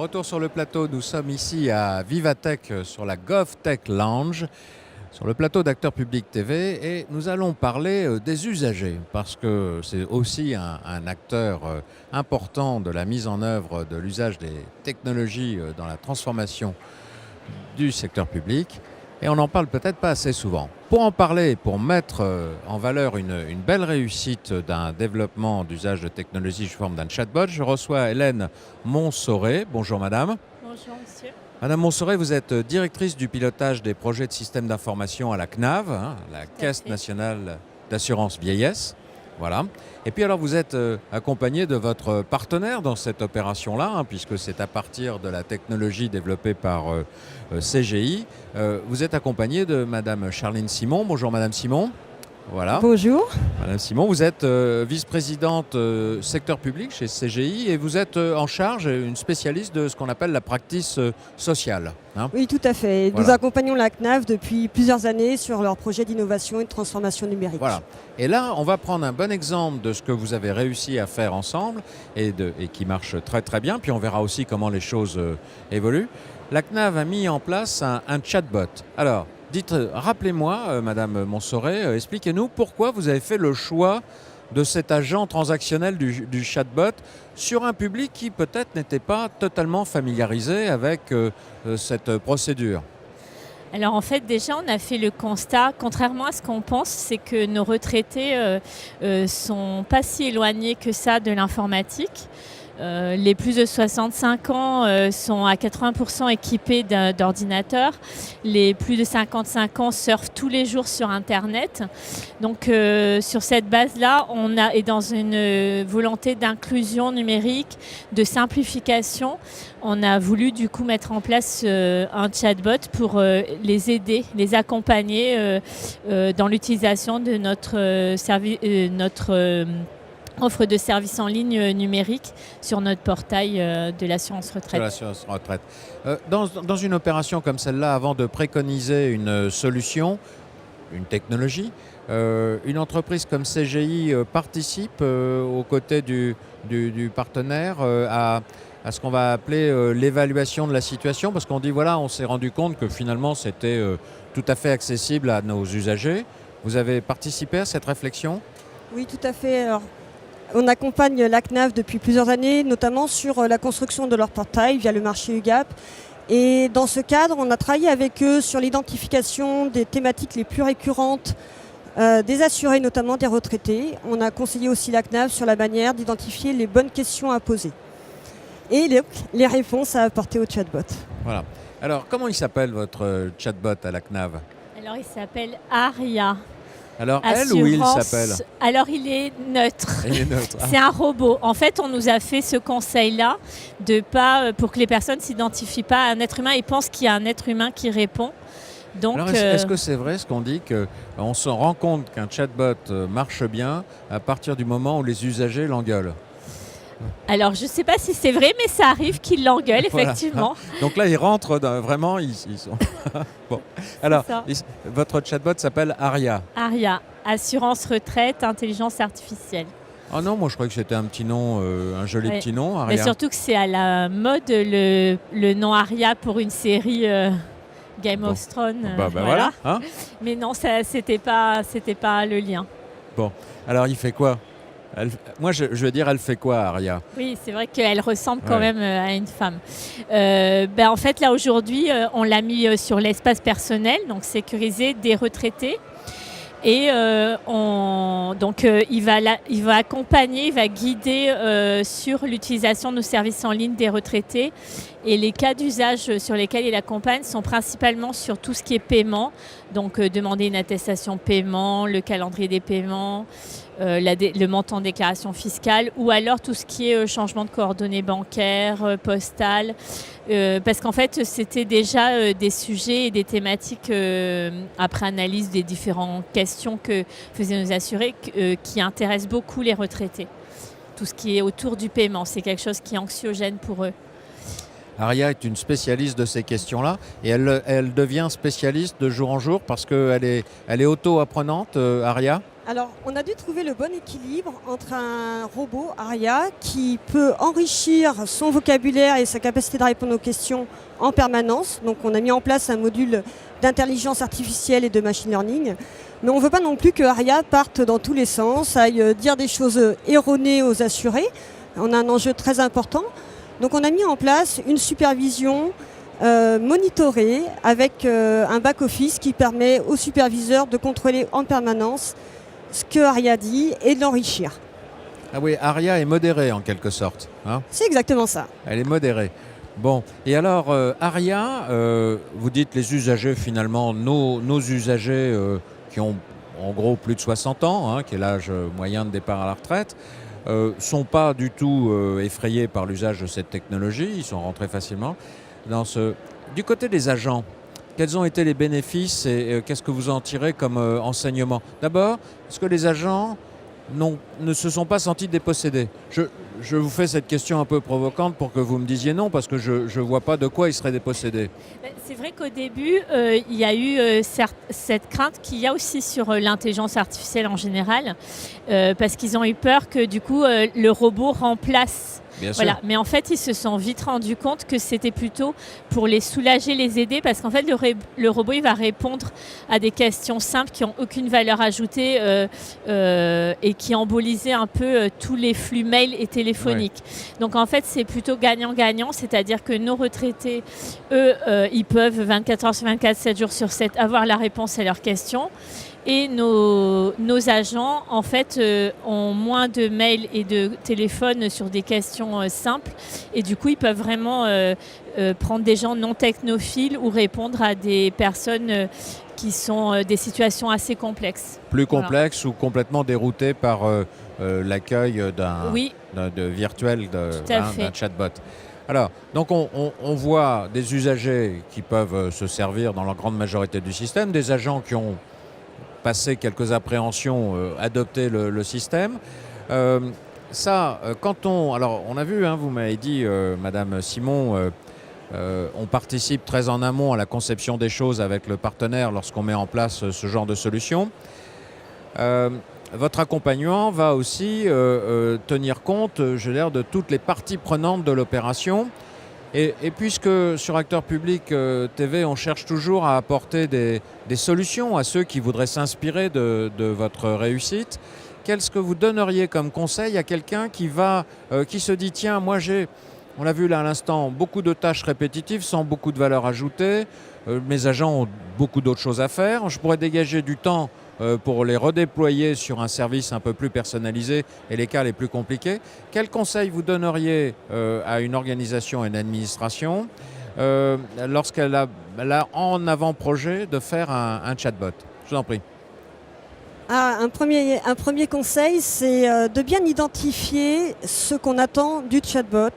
Retour sur le plateau, nous sommes ici à Vivatech sur la GovTech Lounge, sur le plateau d'Acteurs Publics TV, et nous allons parler des usagers parce que c'est aussi un acteur important de la mise en œuvre de l'usage des technologies dans la transformation du secteur public. Et on n'en parle peut-être pas assez souvent. Pour en parler, pour mettre en valeur une belle réussite d'un développement d'usage de technologie sous forme d'un chatbot, je reçois Hélène Montsoré. Bonjour madame. Bonjour monsieur. Madame Montsoré, vous êtes directrice du pilotage des projets de système d'information à la CNAV, la Caisse nationale d'assurance vieillesse. Voilà. Et puis alors vous êtes accompagné de votre partenaire dans cette opération-là, puisque c'est à partir de la technologie développée par CGI. Vous êtes accompagné de Madame Charline Simon. Bonjour Madame Simon. Voilà. Bonjour. Madame Simon, vous êtes vice-présidente secteur public chez CGI et vous êtes en charge, une spécialiste de ce qu'on appelle la practice sociale. Oui, tout à fait. Voilà. Nous accompagnons la CNAV depuis plusieurs années sur leurs projets d'innovation et de transformation numérique. Voilà. Et là, on va prendre un bon exemple de ce que vous avez réussi à faire ensemble et qui marche très très bien. Puis on verra aussi comment les choses évoluent. La CNAV a mis en place un chatbot. Alors, rappelez-moi, Madame Montsoré, expliquez-nous pourquoi vous avez fait le choix de cet agent transactionnel du chatbot sur un public qui peut-être n'était pas totalement familiarisé avec cette procédure. Alors en fait déjà on a fait le constat, contrairement à ce qu'on pense, c'est que nos retraités sont pas si éloignés que ça de l'informatique. Les plus de 65 ans sont à 80% équipés d'ordinateurs. Les plus de 55 ans surfent tous les jours sur Internet. Donc sur cette base-là, on est dans une volonté d'inclusion numérique, de simplification. On a voulu du coup mettre en place un chatbot pour les aider, les accompagner dans l'utilisation de notre offre de services en ligne numérique sur notre portail de l'assurance retraite. De l'assurance retraite. Dans une opération comme celle-là, avant de préconiser une solution, une technologie, une entreprise comme CGI participe aux côtés du partenaire à ce qu'on va appeler l'évaluation de la situation, parce qu'on dit voilà, on s'est rendu compte que finalement c'était tout à fait accessible à nos usagers. Vous avez participé à cette réflexion ? Oui, tout à fait. Alors, on accompagne la CNAV depuis plusieurs années, notamment sur la construction de leur portail via le marché UGAP. Et dans ce cadre, on a travaillé avec eux sur l'identification des thématiques les plus récurrentes des assurés, notamment des retraités. On a conseillé aussi la CNAV sur la manière d'identifier les bonnes questions à poser et les réponses à apporter au chatbot. Voilà. Alors, comment il s'appelle votre chatbot à la CNAV ? Alors il s'appelle Aria. Alors, elle ou il s'appelle ? Alors, il est neutre. Il est neutre. C'est un robot. En fait, on nous a fait ce conseil-là de pas, pour que les personnes ne s'identifient pas à un être humain et pensent qu'il y a un être humain qui répond. Donc, alors, est-ce que c'est vrai ce qu'on dit qu'on se rend compte qu'un chatbot marche bien à partir du moment où les usagers l'engueulent ? Alors, je ne sais pas si c'est vrai, mais ça arrive qu'ils l'engueulent, Voilà. effectivement. Donc là, ils rentrent vraiment, ils sont... Bon. Alors, votre chatbot s'appelle Aria. Aria, assurance retraite, intelligence artificielle. Ah non, moi je croyais que c'était un petit nom, un joli petit nom, Aria. Mais surtout que c'est à la mode le nom Aria pour une série Game of Thrones. Voilà. Hein. Mais non, c'était pas le lien. Bon, alors il fait quoi ? Moi, je veux dire, elle fait quoi, Aria ? Oui, c'est vrai qu'elle ressemble quand même à une femme. En fait, là, aujourd'hui, on l'a mis sur l'espace personnel, donc sécurisé des retraités. Et il va accompagner, il va guider sur l'utilisation de nos services en ligne des retraités. Et les cas d'usage sur lesquels il accompagne sont principalement sur tout ce qui est paiement. Donc, demander une attestation paiement, le calendrier des paiements, le montant de déclaration fiscale, ou alors tout ce qui est changement de coordonnées bancaires, postales. Parce qu'en fait, c'était déjà des sujets et des thématiques, après analyse des différentes questions que faisaient nos assurés, qui intéressent beaucoup les retraités. Tout ce qui est autour du paiement, c'est quelque chose qui est anxiogène pour eux. Aria est une spécialiste de ces questions-là et elle devient spécialiste de jour en jour parce qu'elle est auto-apprenante, Aria ? Alors, on a dû trouver le bon équilibre entre un robot, Aria, qui peut enrichir son vocabulaire et sa capacité de répondre aux questions en permanence. Donc, on a mis en place un module d'intelligence artificielle et de machine learning. Mais on ne veut pas non plus que Aria parte dans tous les sens, aille dire des choses erronées aux assurés. On a un enjeu très important. Donc, on a mis en place une supervision monitorée avec un back-office qui permet aux superviseurs de contrôler en permanence ce que Aria dit et de l'enrichir. Ah oui, Aria est modérée en quelque sorte. Hein, C'est exactement ça. elle est modérée. Bon, et alors Aria, vous dites les usagers finalement, nos usagers qui ont en gros plus de 60 ans, hein, qui est l'âge moyen de départ à la retraite, sont pas du tout effrayés par l'usage de cette technologie, ils sont rentrés facilement. Du côté des agents, quels ont été les bénéfices et qu'est-ce que vous en tirez comme enseignement? D'abord, est-ce que les agents ne se sont pas sentis dépossédés? Je vous fais cette question un peu provocante pour que vous me disiez non, parce que je ne vois pas de quoi ils seraient dépossédés. C'est vrai qu'au début, il y a eu cette crainte qu'il y a aussi sur l'intelligence artificielle en général, parce qu'ils ont eu peur que du coup le robot remplace. Bien sûr. Voilà. Mais en fait, ils se sont vite rendus compte que c'était plutôt pour les soulager, les aider, parce qu'en fait, le robot, il va répondre à des questions simples qui n'ont aucune valeur ajoutée et qui embolisaient un peu tous les flux mails et téléphoniques. Ouais. Donc en fait, c'est plutôt gagnant-gagnant, c'est-à-dire que nos retraités, eux, ils peuvent 24 heures sur 24, 7 jours sur 7 avoir la réponse à leurs questions. Et nos agents, en fait, ont moins de mails et de téléphones sur des questions simples. Et du coup, ils peuvent vraiment prendre des gens non technophiles ou répondre à des personnes qui sont des situations assez complexes. Plus complexes ou complètement déroutées par l'accueil de virtuel d'un chatbot. Alors, donc on voit des usagers qui peuvent se servir dans la grande majorité du système, des agents qui ont passé quelques appréhensions, adopter le système. Quand on a vu, hein, vous m'avez dit, Madame Simon, on participe très en amont à la conception des choses avec le partenaire lorsqu'on met en place ce genre de solution. Votre accompagnement va aussi tenir compte, de toutes les parties prenantes de l'opération. Et puisque sur Acteur Public TV, on cherche toujours à apporter des solutions à ceux qui voudraient s'inspirer de votre réussite, qu'est-ce que vous donneriez comme conseil à quelqu'un qui se dit « Tiens, moi on l'a vu là à l'instant, beaucoup de tâches répétitives sans beaucoup de valeur ajoutée, mes agents ont beaucoup d'autres choses à faire, je pourrais dégager du temps pour les redéployer sur un service un peu plus personnalisé et les cas les plus compliqués. » Quel conseil vous donneriez à une organisation et une administration lorsqu'elle a en avant-projet de faire un chatbot? Je vous en prie. Un premier conseil, c'est de bien identifier ce qu'on attend du chatbot,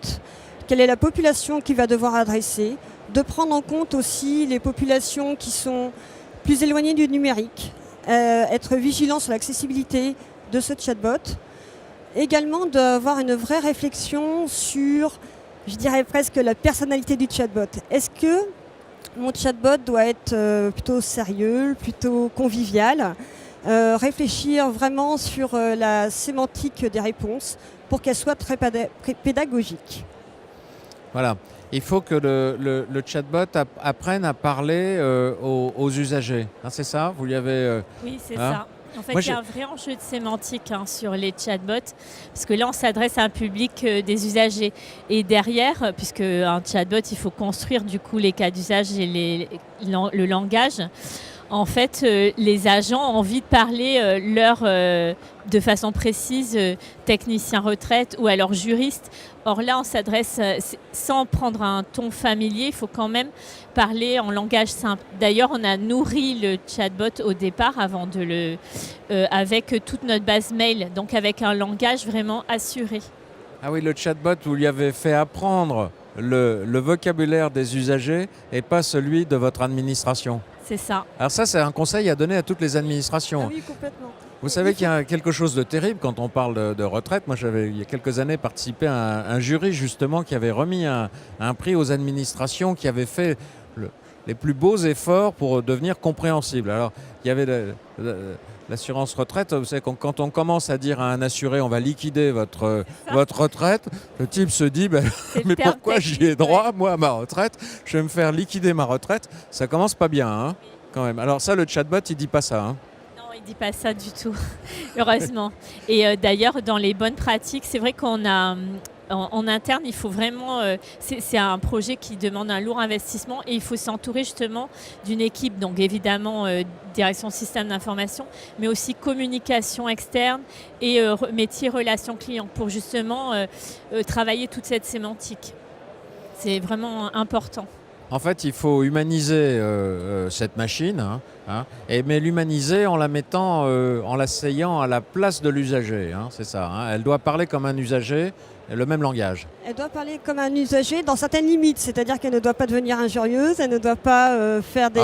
quelle est la population qu'il va devoir adresser, de prendre en compte aussi les populations qui sont plus éloignées du numérique, être vigilant sur l'accessibilité de ce chatbot. Également d'avoir une vraie réflexion sur, je dirais presque, la personnalité du chatbot. Est-ce que mon chatbot doit être plutôt sérieux, plutôt convivial, réfléchir vraiment sur la sémantique des réponses pour qu'elle soit très pédagogique. Voilà. Il faut que le chatbot apprenne à parler aux usagers. Hein, c'est ça? Vous lui avez... Oui, c'est ça. En fait, il y a un vrai enjeu de sémantique sur les chatbots, parce que là, on s'adresse à un public des usagers. Et derrière, puisque un chatbot, il faut construire du coup les cas d'usage et le langage. En fait, les agents ont envie de parler de façon précise technicien retraite ou alors juriste. Or là, on s'adresse sans prendre un ton familier, il faut quand même parler en langage simple. D'ailleurs, on a nourri le chatbot au départ avec toute notre base mail, donc avec un langage vraiment assuré. Ah oui, le chatbot, vous lui avez fait apprendre le vocabulaire des usagers et pas celui de votre administration. C'est ça. Alors ça, c'est un conseil à donner à toutes les administrations. Ah oui, complètement. Vous savez qu'il y a quelque chose de terrible quand on parle de retraite. Moi, j'avais, il y a quelques années, participé à un jury, justement, qui avait remis un prix aux administrations qui avaient fait les plus beaux efforts pour devenir compréhensible. Alors, il y avait l'assurance retraite. Vous savez, quand on commence à dire à un assuré on va liquider votre retraite, le type se dit mais pourquoi j'y ai droit, moi, à ma retraite? Je vais me faire liquider ma retraite. Ça commence pas bien, hein, quand même. Alors ça, le chatbot, il dit pas ça. Hein. Non, il dit pas ça du tout, heureusement. Et d'ailleurs, dans les bonnes pratiques, c'est vrai qu'on a... En interne, il faut vraiment... c'est un projet qui demande un lourd investissement et il faut s'entourer justement d'une équipe, donc évidemment direction système d'information, mais aussi communication externe et métier relations clients pour justement travailler toute cette sémantique. C'est vraiment important. En fait, il faut humaniser cette machine, mais l'humaniser en la mettant, en l'asseyant à la place de l'usager. Hein, c'est ça. Hein. Elle doit parler comme un usager, le même langage. Elle doit parler comme un usager dans certaines limites, c'est-à-dire qu'elle ne doit pas devenir injurieuse, elle ne doit pas faire des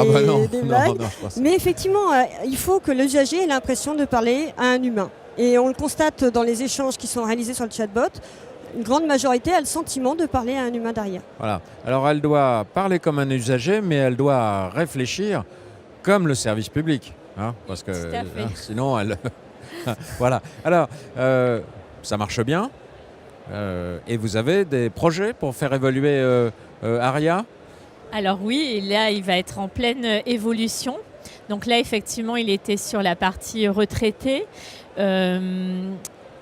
blagues. Mais effectivement, il faut que l'usager ait l'impression de parler à un humain. Et on le constate dans les échanges qui sont réalisés sur le chatbot. Une grande majorité a le sentiment de parler à un humain derrière. Voilà. Alors elle doit parler comme un usager, mais elle doit réfléchir comme le service public. Hein, parce que sinon elle... Voilà. Alors, ça marche bien. Et vous avez des projets pour faire évoluer ARIA ? Alors oui, et là il va être en pleine évolution. Donc là effectivement il était sur la partie retraité.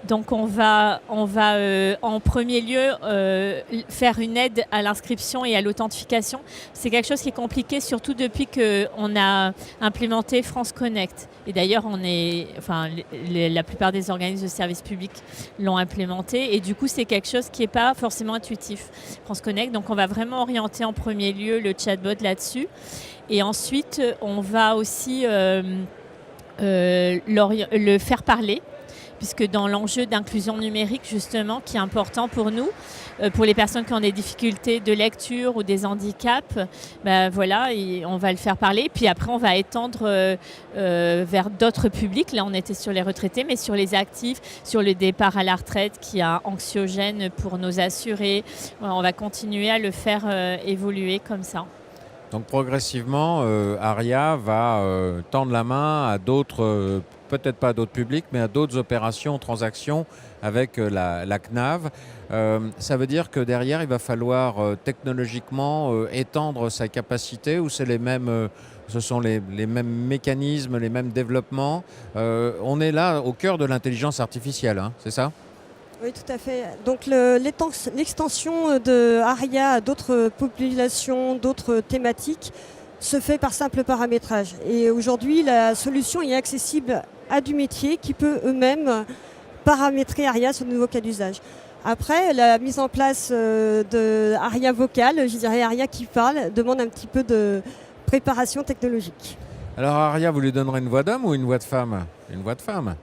Donc on va en premier lieu faire une aide à l'inscription et à l'authentification. C'est quelque chose qui est compliqué, surtout depuis qu'on a implémenté France Connect. Et d'ailleurs, la plupart des organismes de services publics l'ont implémenté. Et du coup, c'est quelque chose qui n'est pas forcément intuitif, France Connect. Donc on va vraiment orienter en premier lieu le chatbot là-dessus. Et ensuite, on va aussi le faire parler, puisque dans l'enjeu d'inclusion numérique, justement, qui est important pour nous, pour les personnes qui ont des difficultés de lecture ou des handicaps, on va le faire parler. Puis après, on va étendre vers d'autres publics. Là, on était sur les retraités, mais sur les actifs, sur le départ à la retraite qui est anxiogène pour nos assurés. On va continuer à le faire évoluer comme ça. Donc progressivement, ARIA va tendre la main à d'autres, peut-être pas à d'autres publics, mais à d'autres opérations, transactions avec la CNAV. Ça veut dire que derrière, il va falloir technologiquement étendre sa capacité, ou c'est ce sont les mêmes mécanismes, les mêmes développements. On est là au cœur de l'intelligence artificielle, hein, c'est ça ? Oui, tout à fait. Donc l'extension de ARIA à d'autres populations, d'autres thématiques, se fait par simple paramétrage. Et aujourd'hui, la solution est accessible à du métier qui peut eux-mêmes paramétrer ARIA sur de nouveaux cas d'usage. Après, la mise en place de ARIA vocale, je dirais ARIA qui parle, demande un petit peu de préparation technologique. Alors ARIA, vous lui donnerez une voix d'homme ou une voix de femme ? Une voix de femme.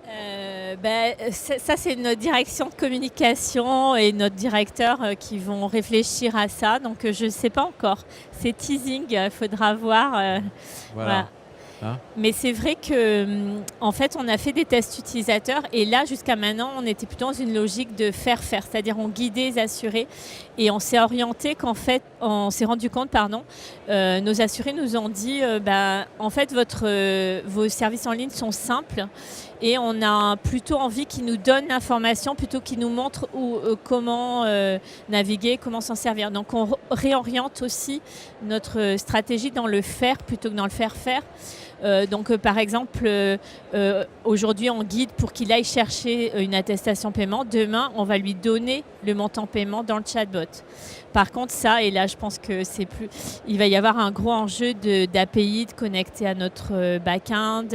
Ça, c'est notre direction de communication et notre directeur qui vont réfléchir à ça. Donc, je ne sais pas encore. C'est teasing, il faudra voir. Voilà. Hein ? Mais c'est vrai qu'en fait, on a fait des tests utilisateurs et là, jusqu'à maintenant, on était plutôt dans une logique de faire, c'est-à-dire on guidait les assurés et on s'est orienté on s'est rendu compte, nos assurés nous ont dit, en fait, vos services en ligne sont simples et on a plutôt envie qu'ils nous donnent l'information plutôt qu'ils nous montrent comment naviguer, comment s'en servir. Donc, on réoriente aussi notre stratégie dans le faire plutôt que dans le faire-faire. Par exemple, aujourd'hui, on guide pour qu'il aille chercher une attestation paiement. Demain, on va lui donner le montant paiement dans le chatbot. Par contre, et là, je pense que il va y avoir un gros enjeu d'API, de connecter à notre back-end,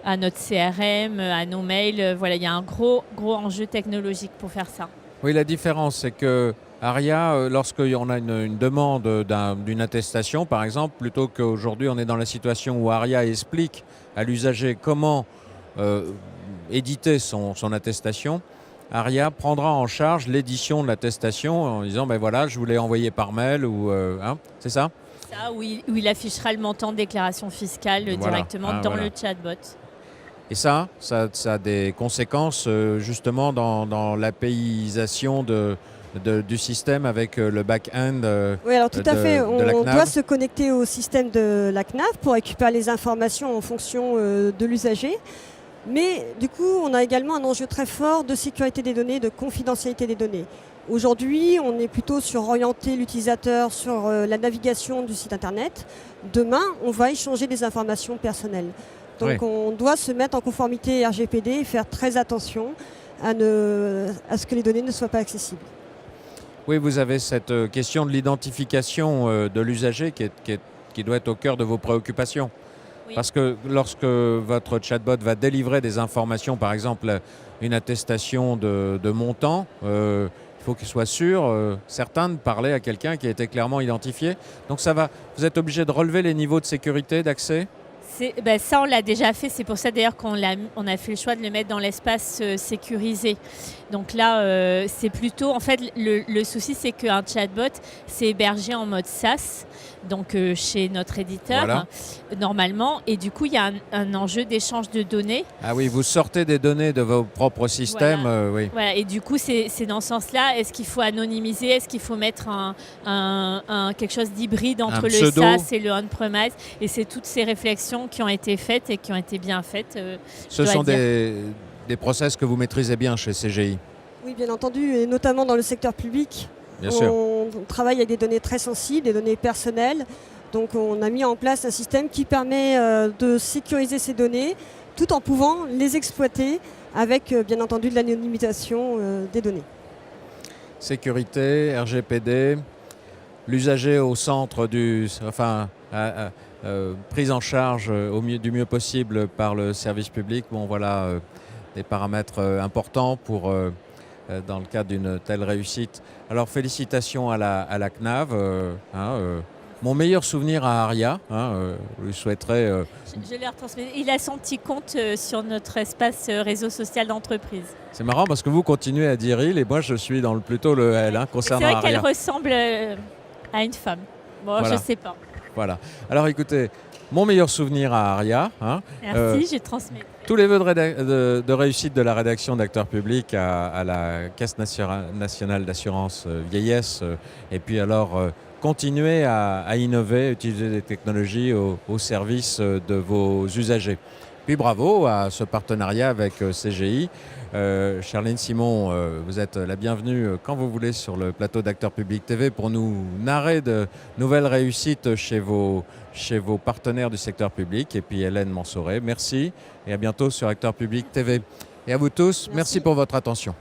à notre CRM, à nos mails. Voilà, il y a un gros enjeu technologique pour faire ça. Oui, la différence, c'est que ARIA, lorsqu'on a une demande d'une attestation, par exemple, plutôt qu'aujourd'hui on est dans la situation où ARIA explique à l'usager comment éditer son attestation, ARIA prendra en charge l'édition de l'attestation en disant je vous l'ai envoyé par mail c'est ça ? Ça, où il affichera le montant de déclaration fiscale directement dans le chatbot. Et ça a des conséquences justement dans l'APIisation de du système avec le back-end Oui, alors tout à fait. de la On CNAV. doit se connecter au système de la CNAV pour récupérer les informations en fonction de l'usager. Mais du coup, on a également un enjeu très fort de sécurité des données, de confidentialité des données. Aujourd'hui, on est plutôt sur orienter l'utilisateur sur la navigation du site internet. Demain, on va échanger des informations personnelles. Donc on doit se mettre en conformité RGPD et faire très attention à ce que les données ne soient pas accessibles. Oui, vous avez cette question de l'identification de l'usager qui doit être au cœur de vos préoccupations. Oui. Parce que lorsque votre chatbot va délivrer des informations, par exemple une attestation de montant, il faut qu'il soit sûr, certain de parler à quelqu'un qui a été clairement identifié. Donc vous êtes obligé de relever les niveaux de sécurité, d'accès ? Ça, on l'a déjà fait. C'est pour ça d'ailleurs qu'on a fait le choix de le mettre dans l'espace sécurisé. Donc là, c'est plutôt... En fait, le souci, c'est qu'un chatbot, c'est hébergé en mode SaaS, donc chez notre éditeur, normalement. Et du coup, il y a un enjeu d'échange de données. Ah oui, vous sortez des données de vos propres systèmes. Voilà. Oui. Voilà, et du coup, c'est dans ce sens-là. Est-ce qu'il faut anonymiser? Est-ce qu'il faut mettre quelque chose d'hybride entre le SaaS et le on-premise? Et c'est toutes ces réflexions qui ont été faites et qui ont été bien faites. Ce sont des process que vous maîtrisez bien chez CGI? Oui, bien entendu, et notamment dans le secteur public. Bien sûr. On travaille avec des données très sensibles, des données personnelles. Donc on a mis en place un système qui permet de sécuriser ces données tout en pouvant les exploiter avec bien entendu de l'anonymisation des données. Sécurité, RGPD, l'usager au centre prise en charge du mieux possible par le service public. Bon, voilà des paramètres importants dans le cadre d'une telle réussite. Alors félicitations à la CNAV. Mon meilleur souvenir à Aria, je souhaiterais... Je l'ai retransmis. Il a son petit compte sur notre espace réseau social d'entreprise. C'est marrant parce que vous continuez à dire il et moi je suis plutôt le elle concernant Aria. C'est vrai qu'elle ressemble à une femme. Bon, voilà. Je ne sais pas. Voilà. Alors écoutez, mon meilleur souvenir à Aria. Merci, j'ai transmis. Tous les vœux de réussite de la rédaction d'Acteurs Publics à la Caisse nationale d'assurance vieillesse. Et puis alors, continuez à innover, utiliser des technologies au service de vos usagers. Puis bravo à ce partenariat avec CGI. Charline Simon, vous êtes la bienvenue quand vous voulez sur le plateau d'Acteurs Publics TV pour nous narrer de nouvelles réussites chez vos partenaires du secteur public. Et puis Hélène Mansoret, merci et à bientôt sur Acteurs Publics TV. Et à vous tous, merci pour votre attention.